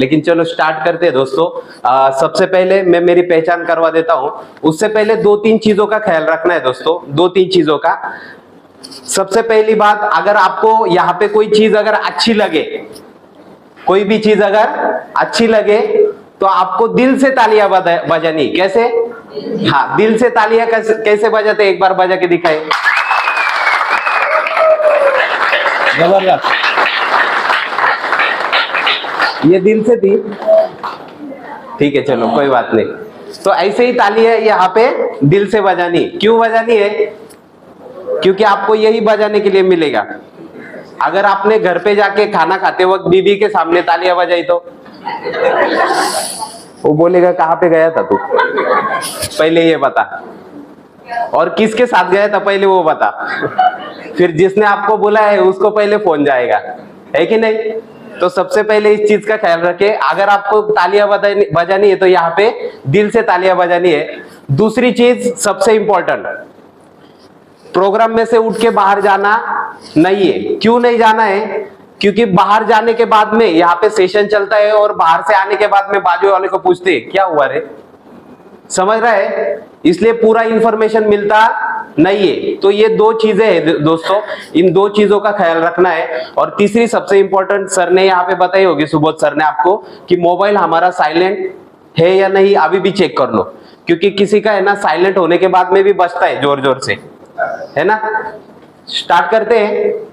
लेकिन चलो स्टार्ट करते हैं दोस्तों। सबसे पहले मैं मेरी पहचान करवा देता हूं। उससे पहले दो तीन चीजों का ख्याल रखना है दोस्तों, दो तीन चीजों का। सबसे पहली बात, अगर आपको यहाँ पे कोई चीज अगर अच्छी लगे, कोई भी चीज अगर अच्छी लगे तो आपको दिल से तालियां बजानी। कैसे? हाँ, दिल से तालियां कैसे बजाते, एक बार बजा के दिखाए। जबरदस्त, ये दिल से थी, ठीक है चलो कोई बात नहीं। तो ऐसे ही ताली है यहाँ पे दिल से बजानी। क्यों बजानी है? क्योंकि आपको यही बजाने के लिए मिलेगा। अगर आपने घर पे जाके खाना खाते वक्त बीबी के सामने तालियां बजाई तो वो बोलेगा कहाँ पे गया था तू, पहले ये बता, और किसके साथ गया था पहले वो बता। फिर जिसने आपको बुलाया है उसको पहले फोन जाएगा, है कि नहीं? तो सबसे पहले इस चीज का ख्याल रखें। अगर आपको तालियां बजानी है तो यहाँ पे दिल से तालियां बजानी है। दूसरी चीज सबसे इंपॉर्टेंट, प्रोग्राम में से उठ के बाहर जाना नहीं है। क्यों नहीं जाना है? क्योंकि बाहर जाने के बाद में यहाँ पे सेशन चलता है और बाहर से आने के बाद में बाजू वाले को पूछते हैं क्या हुआ रे, समझ रहा है? इसलिए पूरा इंफॉर्मेशन मिलता नहीं है। तो ये दो चीजें हैं दोस्तों, इन दो चीजों का ख्याल रखना है। और तीसरी सबसे इंपॉर्टेंट, सर ने यहाँ पे बताई होगी, सुबोध सर ने आपको, कि मोबाइल हमारा साइलेंट है या नहीं अभी भी चेक कर लो। क्योंकि किसी का है ना साइलेंट होने के बाद में भी बजता है जोर जोर से, है ना? स्टार्ट करते हैं।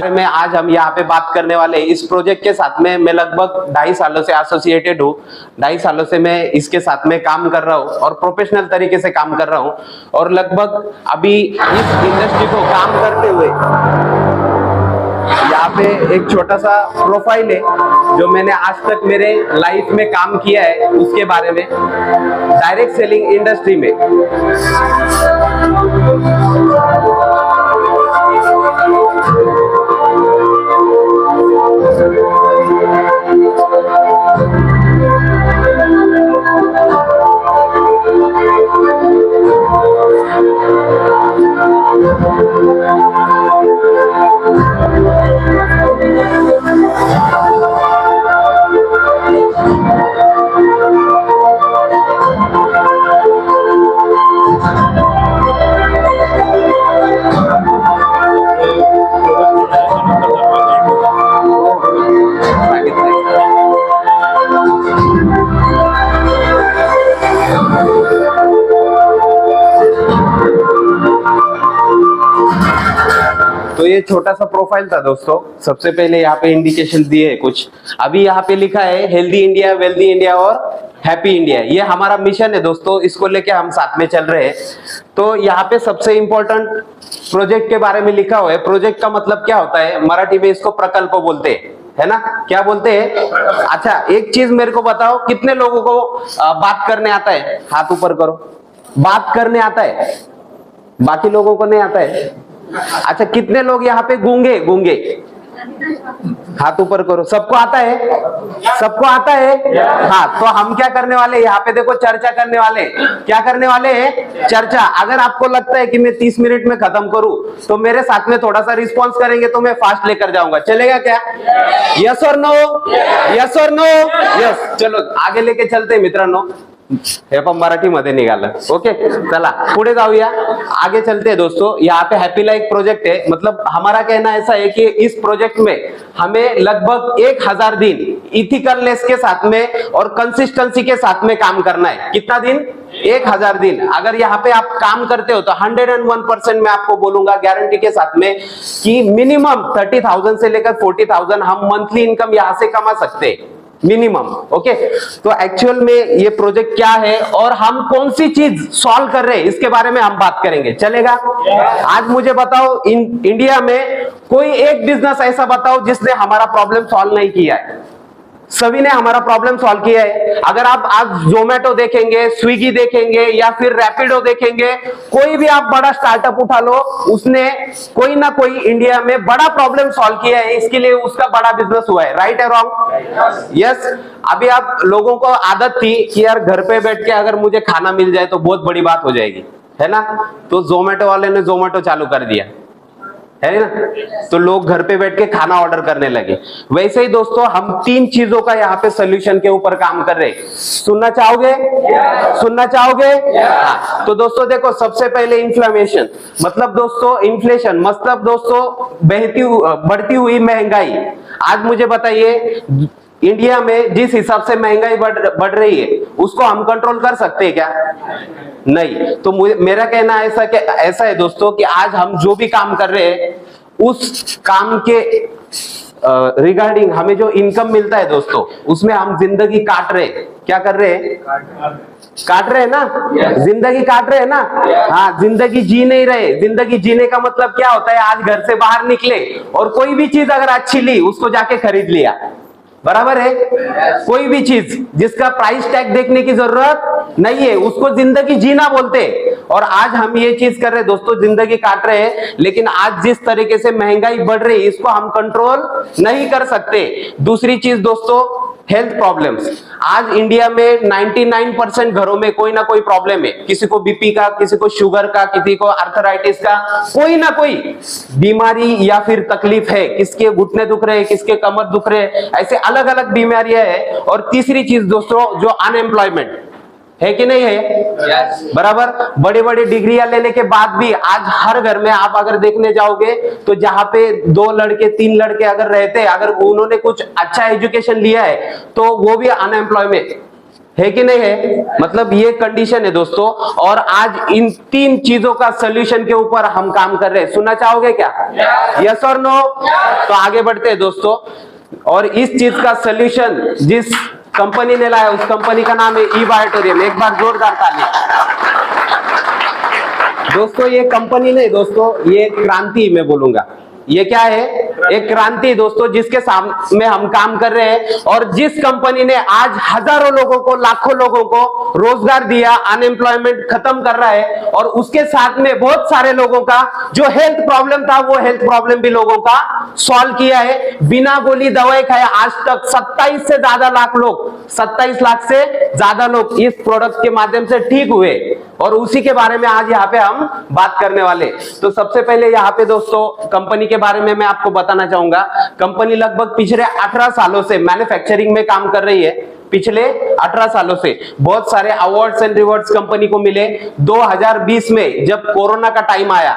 मैं आज हम यहाँ पे बात करने वाले इस प्रोजेक्ट के साथ में, मैं लगभग 2.5 सालों से एसोसिएटेड हूँ। 2.5 सालों से मैं इसके साथ में काम कर रहा हूँ और प्रोफेशनल तरीके से काम कर रहा हूँ। और लगभग अभी इस इंडस्ट्री को काम करते हुए यहाँ पे एक छोटा सा प्रोफाइल है जो मैंने आज तक मेरे लाइफ में काम किया है उसके बारे में। डायरेक्ट सेलिंग इंडस्ट्री में तो ये छोटा सा प्रोफाइल था दोस्तों। सबसे पहले यहाँ पे इंडिकेशन दिए है कुछ। अभी यहाँ पे लिखा है हेल्दी इंडिया, वेल्दी इंडिया और हैप्पी इंडिया। ये हमारा मिशन है दोस्तों, इसको लेके हम साथ में चल रहे हैं। तो यहाँ पे सबसे इंपॉर्टेंट प्रोजेक्ट के बारे में लिखा हुआ है। प्रोजेक्ट का मतलब क्या होता है, मराठी में इसको प्रकल्प बोलते हैं, है ना? क्या बोलते हैं? अच्छा, एक चीज मेरे को बताओ, कितने लोगों को बात करने आता है? हाथ ऊपर करो। बात करने आता है? बाकी लोगों को नहीं आता है? अच्छा, कितने लोग यहाँ पे गूंगे? गूंगे हाथ ऊपर करो। सबको आता है? सबको आता है? हाँ, तो हम क्या करने वाले यहाँ पे, देखो चर्चा करने वाले। क्या करने वाले हैं? चर्चा। अगर आपको लगता है कि मैं 30 मिनट में खत्म करूं तो मेरे साथ में थोड़ा सा रिस्पॉन्स करेंगे तो मैं फास्ट लेकर जाऊंगा, चलेगा क्या? यस और नो? यस और नो? यस। चलो आगे लेके चलते मित्रांनो। हे पण मराठी मध्ये निघालं। ओके, चला पुढे जाऊया, आगे चलते हैं दोस्तों। यहाँ पे हैप्पी लाइफ प्रोजेक्ट है। मतलब हमारा कहना ऐसा है कि इस प्रोजेक्ट में हमें लगभग 1000 दिन इथिकलनेस के साथ में और कंसिस्टेंसी के साथ में काम करना है। कितना दिन? 1000 दिन। अगर यहाँ पे आप काम करते हो तो 101% मैं आपको बोलूंगा गारंटी के साथ में कि मिनिमम 30,000 से लेकर 40,000 हम मंथली इनकम यहाँ से कमा सकते हैं, मिनिमम। ओके, तो एक्चुअल में ये प्रोजेक्ट क्या है और हम कौन सी चीज सॉल्व कर रहे हैं इसके बारे में हम बात करेंगे, चलेगा? आज मुझे बताओ, इंडिया में कोई एक बिजनेस ऐसा बताओ जिसने हमारा प्रॉब्लम सॉल्व नहीं किया है। सभी ने हमारा प्रॉब्लम सॉल्व किया है। अगर आप आज जोमेटो देखेंगे, स्विगी देखेंगे या फिर रैपिडो देखेंगे, कोई भी आप बड़ा स्टार्टअप उठा लो, उसने कोई ना कोई इंडिया में बड़ा प्रॉब्लम सॉल्व किया है, इसके लिए उसका बड़ा बिजनेस हुआ है। राइट है रॉन्ग? यस। अभी आप लोगों को आदत थी कि यार घर पे बैठ के अगर मुझे खाना मिल जाए तो बहुत बड़ी बात हो जाएगी, है ना? तो जोमेटो वाले ने जोमेटो चालू कर दिया, है ना? तो लोग घर पे बैठ के खाना ऑर्डर करने लगे। वैसे ही दोस्तों हम 3 चीजों का यहाँ पे सोल्यूशन के ऊपर काम कर रहे हैं। सुनना चाहोगे? सुनना चाहोगे? हाँ, तो दोस्तों देखो, सबसे पहले इन्फ्लेमेशन मतलब दोस्तों इन्फ्लेशन मतलब दोस्तों बढ़ती हुई महंगाई। आज मुझे बताइए, इंडिया में जिस हिसाब से महंगाई बढ़ रही है उसको हम कंट्रोल कर सकते हैं क्या? नहीं। तो मेरा कहना ऐसा है दोस्तों कि आज हम जो भी काम कर रहे हैं उस काम के रिगार्डिंग हमें जो इनकम मिलता है दोस्तों, उसमें हम जिंदगी काट रहे हैं। क्या कर रहे हैं? काट रहे हैं ना? जिंदगी काट रहे हैं ना? हाँ, जिंदगी जी नहीं रहे। जिंदगी जीने का मतलब क्या होता है? आज घर से बाहर निकले और कोई भी चीज अगर अच्छी ली उसको जाके खरीद लिया, बराबर है? कोई भी चीज जिसका प्राइस टैग देखने की जरूरत नहीं है उसको जिंदगी जीना बोलते हैं। और आज हम ये चीज कर रहे हैं दोस्तों, जिंदगी काट रहे हैं। लेकिन आज जिस तरीके से महंगाई बढ़ रही है इसको हम कंट्रोल नहीं कर सकते। दूसरी चीज दोस्तों, हेल्थ प्रॉब्लम्स। आज इंडिया में 99% घरों में कोई ना कोई प्रॉब्लम है। किसी को बीपी का, किसी को शुगर का, किसी को आर्थराइटिस का, कोई ना कोई बीमारी या फिर तकलीफ है। किसके घुटने दुख रहे हैं, किसके कमर दुख रहे हैं, ऐसे अलग अलग बीमारियां हैं। और तीसरी चीज दोस्तों, जो अनएम्प्लॉयमेंट है कि नहीं है? बराबर। बड़ी बड़ी डिग्रियां लेने के बाद भी आज हर घर में आप अगर देखने जाओगे तो जहां पे 2 लड़के 3 लड़के अगर रहते हैं, अगर उन्होंने कुछ अच्छा एजुकेशन लिया है तो वो भी अनएम्प्लॉयमेंट है कि नहीं है? मतलब ये कंडीशन है दोस्तों। और आज इन 3 चीजों का सोल्यूशन के ऊपर हम काम कर रहे हैं। सुनना चाहोगे क्या? यस और नो? तो आगे बढ़ते हैं दोस्तों। और इस चीज का सोल्यूशन जिस कंपनी ने लाया उस कंपनी का नाम है ई-बायोटोरियम। एक बार जोरदार ताली। दोस्तों ये कंपनी नहीं दोस्तों, ये क्रांति मैं बोलूंगा। ये क्या है? एक क्रांति दोस्तों, जिसके सामने हम काम कर रहे हैं और जिस कंपनी ने आज हजारों लोगों को, लाखों लोगों को रोजगार दिया, अनएम्प्लॉयमेंट खत्म कर रहा है। और उसके साथ में बहुत सारे लोगों का जो हेल्थ प्रॉब्लम था वो हेल्थ प्रॉब्लम भी लोगों का सॉल्व किया है। बिना गोली दवाई खाए आज तक 27 से ज्यादा लाख लोग, 27 लाख से ज्यादा लोग इस प्रोडक्ट के माध्यम से ठीक हुए। और उसी के बारे में आज यहाँ पे हम बात करने वाले। तो सबसे पहले यहाँ पे दोस्तों कंपनी के बारे में मैं आपको बताना चाहूंगा। कंपनी लगभग पिछले 18 सालों से मैन्युफैक्चरिंग में काम कर रही है। पिछले 18 सालों से बहुत सारे अवार्ड्स एंड रिवॉर्ड्स कंपनी को मिले। 2020 में जब कोरोना का टाइम आया,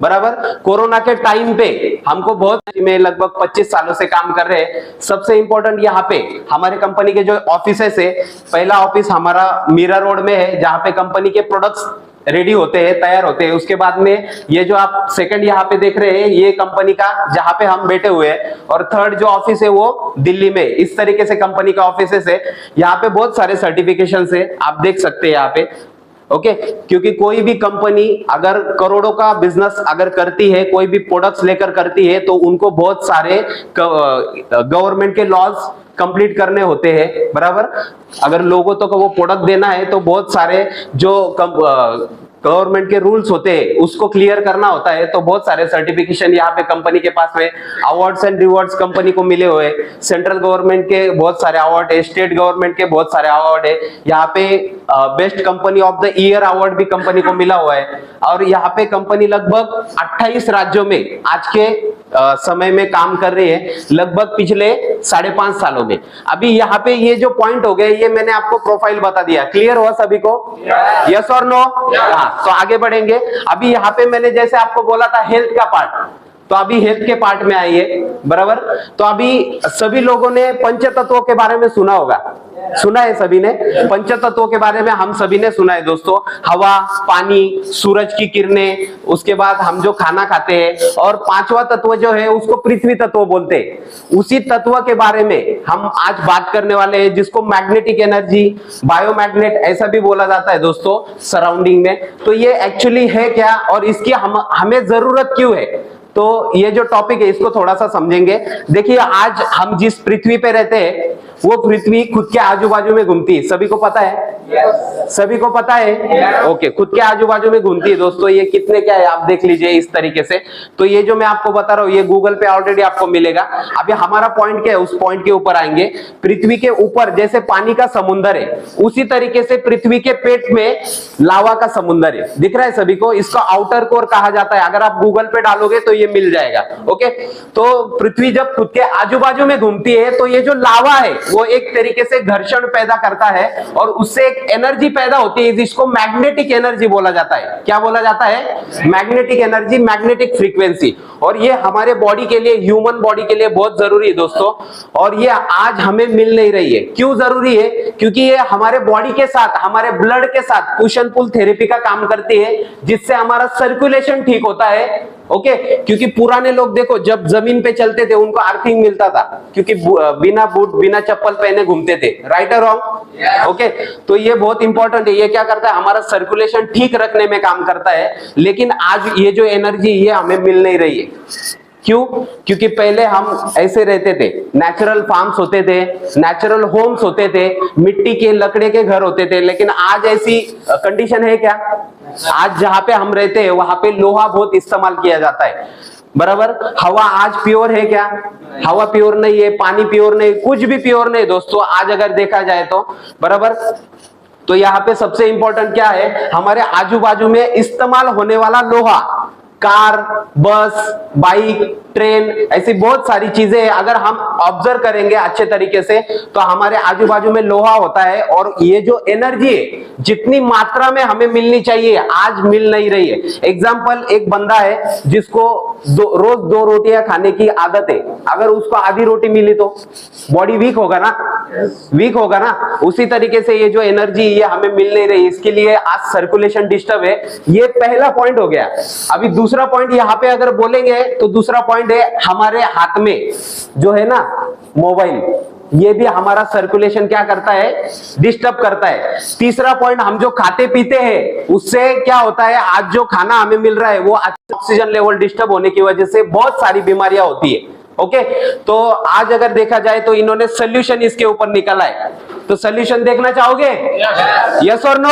बराबर, कोरोना के टाइम पे हमको बहुत, में लगभग 25 सालों से काम कर रहे हैं। सबसे इंपॉर्टेंट यहाँ पे हमारे कंपनी के जो ऑफिसेस है, पहला ऑफिस हमारा मीरा रोड में है जहाँ पे कंपनी के प्रोडक्ट्स रेडी होते हैं, तैयार होते हैं। उसके बाद में ये जो आप सेकंड यहाँ पे देख रहे हैं ये कंपनी का जहाँ पे हम बैठे हुए हैं। और थर्ड जो ऑफिस है वो दिल्ली में। इस तरीके से कंपनी का ऑफिसेस है। यहाँ पे बहुत सारे सर्टिफिकेशन है, आप देख सकते हैं यहाँ पे। ओके, क्योंकि कोई भी कंपनी अगर करोड़ों का बिजनेस अगर करती है, कोई भी प्रोडक्ट्स लेकर करती है, तो उनको बहुत सारे गवर्नमेंट के लॉज कंप्लीट करने होते हैं, बराबर। अगर लोगों तो वो प्रोडक्ट देना है तो बहुत सारे जो गवर्नमेंट के रूल्स होते हैं उसको क्लियर करना होता है। तो बहुत सारे सर्टिफिकेशन यहाँ पे कंपनी के पास में, अवार्ड्स एंड रिवॉर्ड्स कंपनी को मिले हुए। सेंट्रल गवर्नमेंट के बहुत सारे अवार्ड है, स्टेट गवर्नमेंट के बहुत सारे अवार्ड है। यहाँ पे best company of the year award भी कंपनी को मिला हुआ है। और यहाँ पे कंपनी लगभग 28 राज्यों में आज के समय में काम कर रही है, लगभग पिछले 5.5 सालों में। अभी यहाँ पे ये जो पॉइंट हो गए, ये मैंने आपको प्रोफाइल बता दिया। क्लियर हुआ सभी को? यस और नो? हाँ, तो आगे बढ़ेंगे। अभी यहाँ पे मैंने जैसे आपको बोला था हेल्थ का पार्ट, तो अभी हेल्थ के पार्ट में आइए, बराबर। तो अभी सभी लोगों ने पंचतत्वों के बारे में सुना होगा, सुना है सभी ने? पंचतत्वों के बारे में हम सभी ने सुना है दोस्तों। हवा, पानी, सूरज की किरणें, उसके बाद हम जो खाना खाते हैं, और 5वां तत्व जो है उसको पृथ्वी तत्व बोलते हैं। उसी तत्व के बारे में हम आज बात करने वाले हैं, जिसको मैग्नेटिक एनर्जी, बायोमैग्नेट ऐसा भी बोला जाता है दोस्तों सराउंडिंग में। तो ये एक्चुअली है क्या और इसकी हमें जरूरत क्यों है, तो ये जो टॉपिक है इसको थोड़ा सा समझेंगे। देखिए, आज हम जिस पृथ्वी पे रहते हैं वो पृथ्वी खुद के आजू बाजू में घूमती है, सभी को पता है। सभी को पता है? ओके, खुद के आजू बाजू में घूमती है दोस्तों। ये कितने क्या है आप देख लीजिए इस तरीके से। तो ये जो मैं आपको बता रहा हूँ ये गूगल पे ऑलरेडी आपको मिलेगा। अभी हमारा पॉइंट क्या है, उस पॉइंट के ऊपर आएंगे। पृथ्वी के ऊपर जैसे पानी का समुंदर है, उसी तरीके से पृथ्वी के पेट में लावा का समुंदर है। दिख रहा है सभी को? इसका आउटर कोर कहा जाता है। अगर आप गूगल पे डालोगे तो ये मिल जाएगा। ओके, तो पृथ्वी जब खुद के आजू बाजू में घूमती है तो ये जो लावा है वो एक तरीके से घर्षण पैदा करता है और उससे एक एनर्जी पैदा होती है, जिसको मैग्नेटिक एनर्जी बोला जाता है। क्या बोला जाता है? Magnetic energy, magnetic frequency. और ये हमारे बॉडी के लिए, ह्यूमन बॉडी के लिए बहुत जरूरी है दोस्तों। और ये आज हमें मिल नहीं रही है। क्यों जरूरी है? क्योंकि ये हमारे बॉडी के साथ, हमारे ब्लड के साथ पुश एंड पुल थेरेपी का काम करती है, जिससे हमारा सर्कुलेशन ठीक होता है। ओके, क्योंकि पुराने लोग देखो जब जमीन पे चलते थे उनको अर्थिंग मिलता था, क्योंकि बिना बूट बिना चप्पल पहने घूमते थे। राइट और रॉन्ग? ओके, तो ये बहुत इंपॉर्टेंट है। ये क्या करता है? हमारा सर्कुलेशन ठीक रखने में काम करता है। लेकिन आज ये जो एनर्जी ये हमें मिल नहीं रही है। क्यों? क्योंकि पहले हम ऐसे रहते थे, नेचुरल फार्म्स होते थे, नेचुरल होम्स होते थे, मिट्टी के लकड़े के घर होते थे। लेकिन आज ऐसी कंडीशन है क्या? आज जहां पे हम रहते हैं वहां पे लोहा बहुत इस्तेमाल किया जाता है। बराबर? हवा आज प्योर है क्या? हवा प्योर नहीं है, पानी प्योर नहीं, कुछ भी प्योर नहीं दोस्तों आज अगर देखा जाए तो। बराबर? तो यहाँ पे सबसे इंपॉर्टेंट क्या है? हमारे आजू बाजू में इस्तेमाल होने वाला लोहा, कार, बस, बाइक, ट्रेन, ऐसी बहुत सारी चीजें हैं। अगर हम ऑब्जर्व करेंगे अच्छे तरीके से तो हमारे आजू बाजू में लोहा होता है। और ये जो एनर्जी है जितनी मात्रा में हमें मिलनी चाहिए आज मिल नहीं रही है। एग्जाम्पल, एक बंदा है जिसको रोज 2 रोटियां खाने की आदत है। अगर उसको आधी रोटी मिली तो बॉडी वीक होगा ना? वीक होगा ना? उसी तरीके से ये जो एनर्जी ये हमें मिल नहीं रही, इसके लिए आज सर्कुलेशन डिस्टर्ब है। ये पहला पॉइंट हो गया। अभी दूसरा पॉइंट यहाँ पे अगर बोलेंगे तो दूसरा पॉइंट है हमारे हाथ में जो है ना मोबाइल, ये भी हमारा सर्कुलेशन क्या करता है? डिस्टर्ब करता है। तीसरा पॉइंट, हम जो खाते पीते हैं उससे क्या होता है? आज जो खाना हमें मिल रहा है वो ऑक्सीजन लेवल डिस्टर्ब होने की वजह से बहुत सारी बीमारियां होती है। ओके, तो आज अगर देखा जाए तो इन्होंने सोल्यूशन इसके ऊपर निकाला है। तो सोल्यूशन देखना चाहोगे? यस और नो?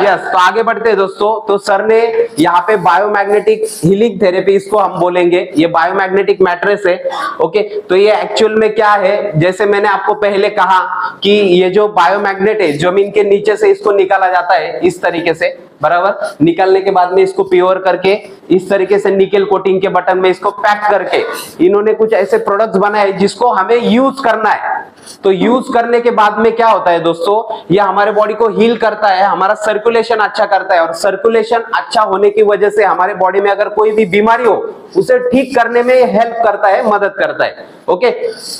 यस। तो आगे बढ़ते हैं दोस्तों। तो सर ने यहाँ पे बायोमैग्नेटिक हीलिंग थेरेपी इसको हम बोलेंगे। ये बायोमैग्नेटिक मैट्रेस है। ओके, तो ये एक्चुअल में क्या है? जैसे मैंने आपको पहले कहा कि ये जो बायोमैग्नेट है जमीन के नीचे से इसको निकाला जाता है इस तरीके से। बराबर? निकालने के बाद में इसको प्योर करके इस तरीके से निकेल कोटिंग के बटन में इसको पैक करके इन्होंने कुछ ऐसे प्रोडक्ट्स बनाए जिसको हमें यूज करना है। तो यूज करने के बाद में क्या होता है दोस्तों? ये हमारे बॉडी को हील करता है, हमारा सर्कुलेशन अच्छा करता है। और सर्कुलेशन अच्छा होने की वजह से हमारे बॉडी में अगर कोई भी बीमारी हो उसे ठीक करने में हेल्प करता है, मदद करता है। ओके,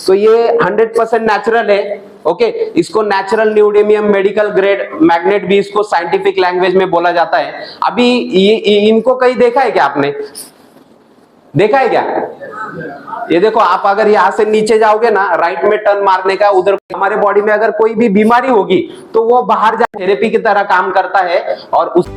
तो ये 100% नेचुरल है। ओके, इसको नेचुरल न्यूडेमियम मेडिकल ग्रेड मैग्नेट भी इसको साइंटिफिक लैंग्वेज में बोला जाता है। अभी ये इनको कहीं देखा है क्या आपने? देखा है क्या? ये देखो, आप अगर यहाँ से नीचे जाओगे ना, राइट में टर्न मारने का, उधर हमारे बॉडी में अगर कोई भी बीमारी होगी तो वो बाहर जा थेरेपी की तरह काम करता है और उस